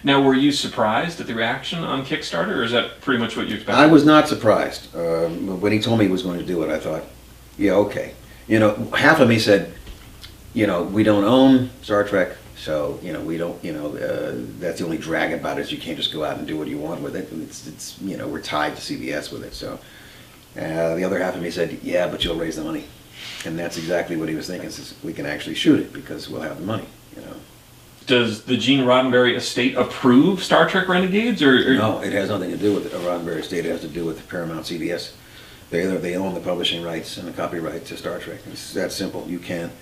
Now, were you surprised at the reaction on Kickstarter, or is that pretty much what you expected? I was not surprised. When he told me he was going to do it, I thought, yeah, okay. You know, half of me said, you know, we don't own Star Trek, so, you know, we don't, you know, that's the only drag about it is you can't just go out and do what you want with it. It's you know, we're tied to CBS with it, so. The other half of me said, yeah, but you'll raise the money. And that's exactly what he was thinking, is we can actually shoot it because we'll have the money, you know. Does the Gene Roddenberry estate approve Star Trek Renegades, or? No, it has nothing to do with the Roddenberry estate. It has to do with Paramount CBS. They own the publishing rights and the copyright to Star Trek. It's that simple. You can't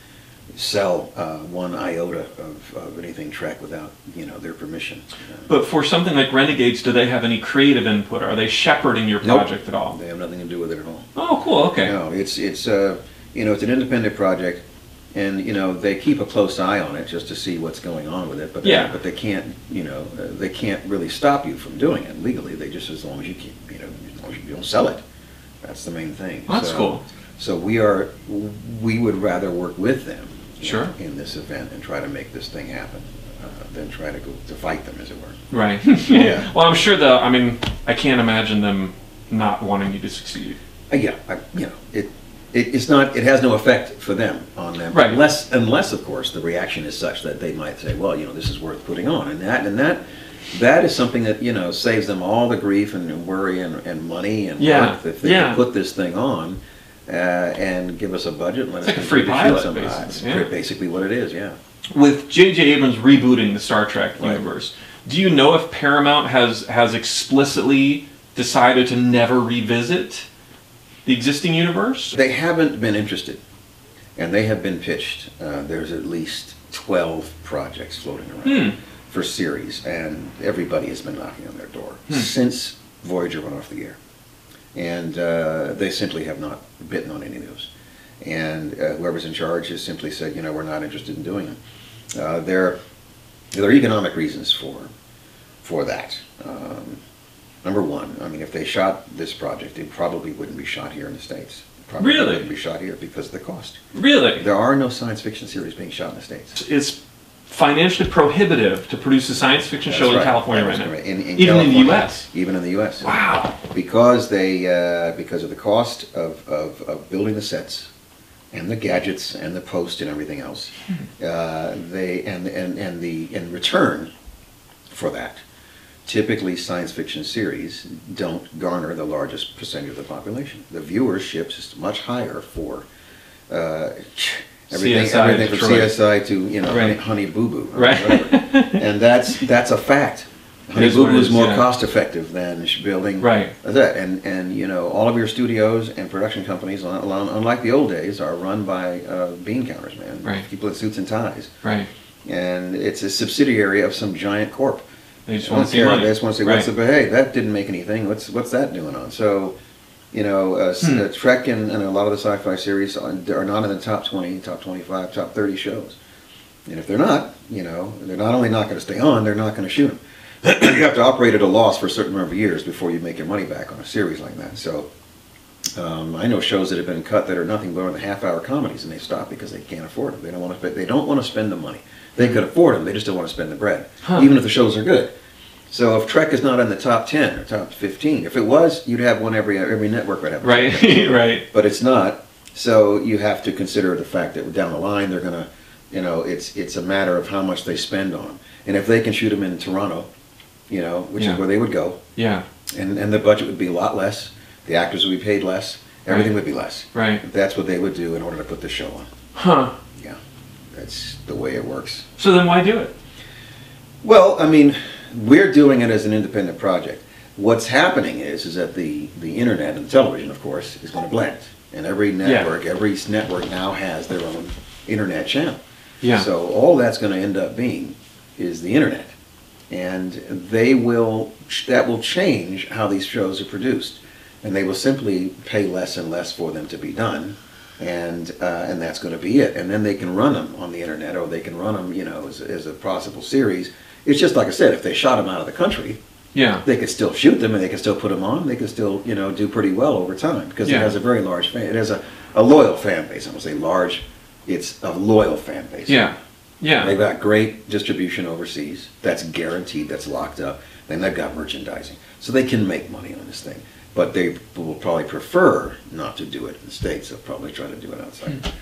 sell one iota of anything Trek without, you know, their permission. But for something like Renegades, do they have any creative input? Are they shepherding your project at all? They have nothing to do with it at all. Oh, cool. Okay. No, it's you know, it's an independent project. And, you know, they keep a close eye on it just to see what's going on with it, but they can't, you know, they can't really stop you from doing it legally. They just, as long as you keep, you know, as long as you don't sell it, that's the main thing. Well, that's cool. So we would rather work with them, sure, in this event and try to make this thing happen than try to go to fight them, as it were. Right. Yeah. Well, I'm sure I mean, I can't imagine them not wanting you to succeed. Yeah, you know, it's not. It has no effect for them on them, right? Unless, of course, the reaction is such that they might say, "Well, you know, this is worth putting on," and that is something that, you know, saves them all the grief and worry and money and work if they can put this thing on and give us a budget. And let it's like a free pilot, basically. It's basically what it is. Yeah. With J.J. Abrams rebooting the Star Trek universe, do you know if Paramount has explicitly decided to never revisit the existing universe? They haven't been interested, and they have been pitched. There's at least 12 projects floating around for series, and everybody has been knocking on their door since Voyager went off the air. And they simply have not bitten on any of those. And whoever's in charge has simply said, you know, we're not interested in doing them. There are economic reasons for that. Number one, I mean, if they shot this project, it probably wouldn't be shot here in the States. Probably wouldn't be shot here because of the cost. Really? There are no science fiction series being shot in the States. It's financially prohibitive to produce a science fiction show in California right now. Even in the U.S.? Even in the U.S. Wow. Because because of the cost of building the sets and the gadgets and the post and everything else, in return for that, typically science fiction series don't garner the largest percentage of the population. The viewership is much higher for everything from CSI to, you know, Honey Boo Boo, whatever. And that's a fact. Honey Boo Boo is more cost effective than building that. And you know, all of your studios and production companies, unlike the old days, are run by bean counters, man. People in suits and ties. And it's a subsidiary of some giant corp. They just want to see money. They just want to say, what's the, hey, that didn't make anything. What's that doing on? So, you know, Trek and a lot of the sci-fi series are not in the top 20, top 25, top 30 shows. And if they're not, you know, they're not only not going to stay on, they're not going to shoot them. You have to operate at a loss for a certain number of years before you make your money back on a series like that. So, I know shows that have been cut that are nothing more than half-hour comedies, and they stop because they can't afford them. They don't want to spend the money. They could afford them, they just don't want to spend the bread, even if the shows are good. So if Trek is not in the top 10 or top 15, if it was, you'd have one every network would have. Right. But it's not. So you have to consider the fact that down the line they're gonna, you know, it's a matter of how much they spend on them. And if they can shoot them in Toronto, you know, which is where they would go. Yeah. And the budget would be a lot less. The actors would be paid less. Everything would be less. Right. That's what they would do in order to put the show on. Huh. Yeah. That's the way it works. So then why do it? Well, I mean, we're doing it as an independent project. What's happening is that the internet and television, of course, is going to blend. And every network now has their own internet channel. Yeah. So all that's going to end up being is the internet. And that will change how these shows are produced. And they will simply pay less and less for them to be done. And that's going to be it. And then they can run them on the internet, or they can run them, you know, as a possible series. It's just like I said, if they shot them out of the country, they could still shoot them and they could still put them on. They could still, you know, do pretty well over time because it has a very large fan. It has a loyal fan base. I'm going to say large. It's a loyal fan base. Yeah. Yeah. They've got great distribution overseas. That's guaranteed. That's locked up. Then they've got merchandising. So they can make money on this thing. But they will probably prefer not to do it in the States. They'll probably try to do it outside.